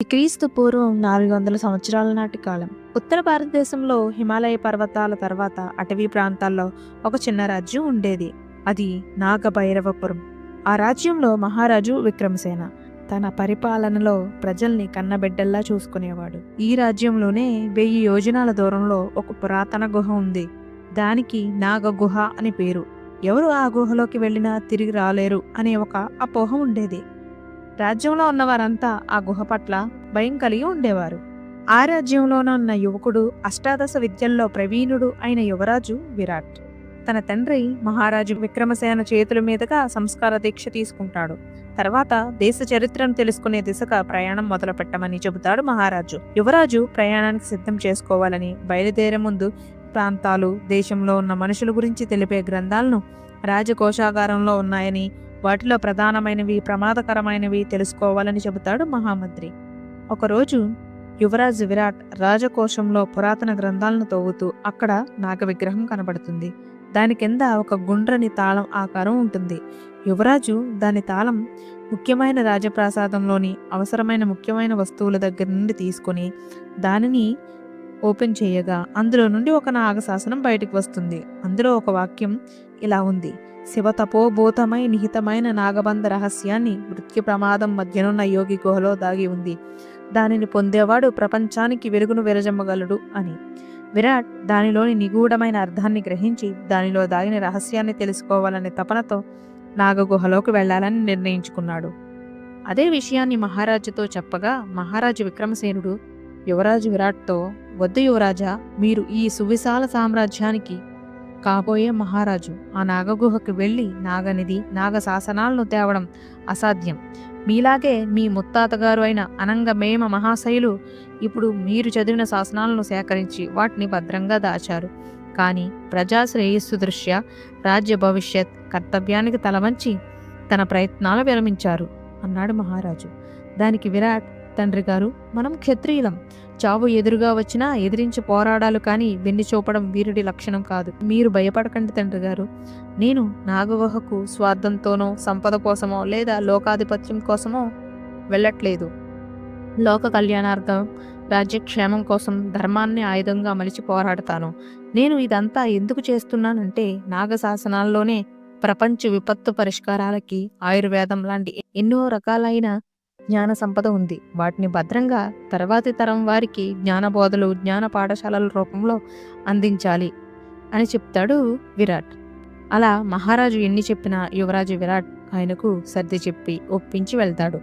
క్రీస్తు పూర్వం 400 సంవత్సరాల నాటి కాలం. ఉత్తర భారతదేశంలో హిమాలయ పర్వతాల తర్వాత అటవీ ప్రాంతాల్లో ఒక చిన్న రాజ్యం ఉండేది. అది నాగభైరవపురం. ఆ రాజ్యంలో మహారాజు విక్రమసేన తన పరిపాలనలో ప్రజల్ని కన్నబిడ్డల్లా చూసుకునేవాడు. ఈ రాజ్యంలోనే 1000 యోజనాల దూరంలో ఒక పురాతన గుహ ఉంది. దానికి నాగ గుహ అని పేరు. ఎవరు ఆ గుహలోకి వెళ్ళినా తిరిగి రాలేరు అనే ఒక అపోహ ఉండేది. రాజ్యంలో ఉన్నవారంతా ఆ గుహ పట్ల భయం కలిగి ఉండేవారు. ఆ రాజ్యంలోనే ఉన్న యువకుడు అష్టాదశ విద్యల్లో ప్రవీణుడు అయిన యువరాజు విరాట్. తన తండ్రి మహారాజు విక్రమసేన చేతుల మీదుగా సంస్కార దీక్ష తీసుకుంటాడు. తర్వాత దేశ చరిత్రను తెలుసుకునే దిశగా ప్రయాణం మొదలు పెట్టమని చెబుతాడు మహారాజు. యువరాజు ప్రయాణానికి సిద్ధం చేసుకోవాలని బయలుదేరే ముందు ప్రాంతాలు, దేశంలో ఉన్న మనుషుల గురించి తెలిపే గ్రంథాలను రాజకోశాగారంలో ఉన్నాయని, వాటిలో ప్రధానమైనవి, ప్రమాదకరమైనవి తెలుసుకోవాలని చెబుతాడు మహామంత్రి. ఒకరోజు యువరాజు విరాట్ రాజకోశంలో పురాతన గ్రంథాలను తవ్వుతూ అక్కడ నాగ విగ్రహం కనబడుతుంది. దాని కింద ఒక గుండ్రని తాళం ఆకారం ఉంటుంది. యువరాజు దాని తాళం ముఖ్యమైన రాజప్రాసాదంలోని అవసరమైన ముఖ్యమైన వస్తువుల దగ్గర నుండి తీసుకుని దానిని ఓపెన్ చేయగా అందులో నుండి ఒక నాగశాసనం బయటకు వస్తుంది. అందులో ఒక వాక్యం ఇలా ఉంది: శివతపోభూతమై నిహితమైన నాగబంధ రహస్యాన్ని మృత్యు ప్రమాదం మధ్యనున్న యోగి గుహలో దాగి ఉంది. దానిని పొందేవాడు ప్రపంచానికి వెలుగును విరజమ్మగలడు అని. విరాట్ దానిలోని నిగూఢమైన అర్థాన్ని గ్రహించి దానిలో దాగిన రహస్యాన్ని తెలుసుకోవాలనే తపనతో నాగగుహలోకి వెళ్లాలని నిర్ణయించుకున్నాడు. అదే విషయాన్ని మహారాజుతో చెప్పగా మహారాజు విక్రమసేనుడు యువరాజు విరాట్తో, వద్దు యువరాజా, మీరు ఈ సువిశాల సామ్రాజ్యానికి కాబోయే మహారాజు. ఆ నాగగుహకు వెళ్ళి నాగనిధి, నాగ శాసనాలను తేవడం అసాధ్యం. మీలాగే మీ ముత్తాతగారు అయిన అనంగమేమ మహాశయులు ఇప్పుడు మీరు చదివిన శాసనాలను సేకరించి వాటిని భద్రంగా దాచారు. కానీ ప్రజా శ్రేయస్సు దృష్ట్యా రాజ్య భవిష్యత్ కర్తవ్యానికి తలవంచి తన ప్రయత్నాలు విరమించారు అన్నాడు మహారాజు. దానికి విరాట్, తండ్రి గారు, మనం క్షత్రియులం. చావు ఎదురుగా వచ్చినా ఎదిరించి పోరాడాలు కానీ వెన్ను చూపడం వీరుడి లక్షణం కాదు. మీరు భయపడకండి తండ్రి గారు. నేను నాగగుహకు స్వార్థంతోనో, సంపద కోసమో లేదా లోకాధిపత్యం కోసమో వెళ్ళట్లేదు. లోక కళ్యాణార్థం, రాజ్యక్షేమం కోసం ధర్మాన్ని ఆయుధంగా మలిచి పోరాడతాను. నేను ఇదంతా ఎందుకు చేస్తున్నానంటే నాగశాసనాల్లోనే ప్రపంచ విపత్తు పరిష్కారాలకి, ఆయుర్వేదం లాంటి ఎన్నో రకాలైన జ్ఞాన సంపద ఉంది. వాటిని భద్రంగా తర్వాతి తరం వారికి జ్ఞానబోధలు, జ్ఞాన పాఠశాలల రూపంలో అందించాలి అని చెప్తాడు విరాట్. అలా మహారాజు ఎన్ని చెప్పినా యువరాజు విరాట్ ఆయనకు సర్ది చెప్పి ఒప్పించి వెళ్తాడు.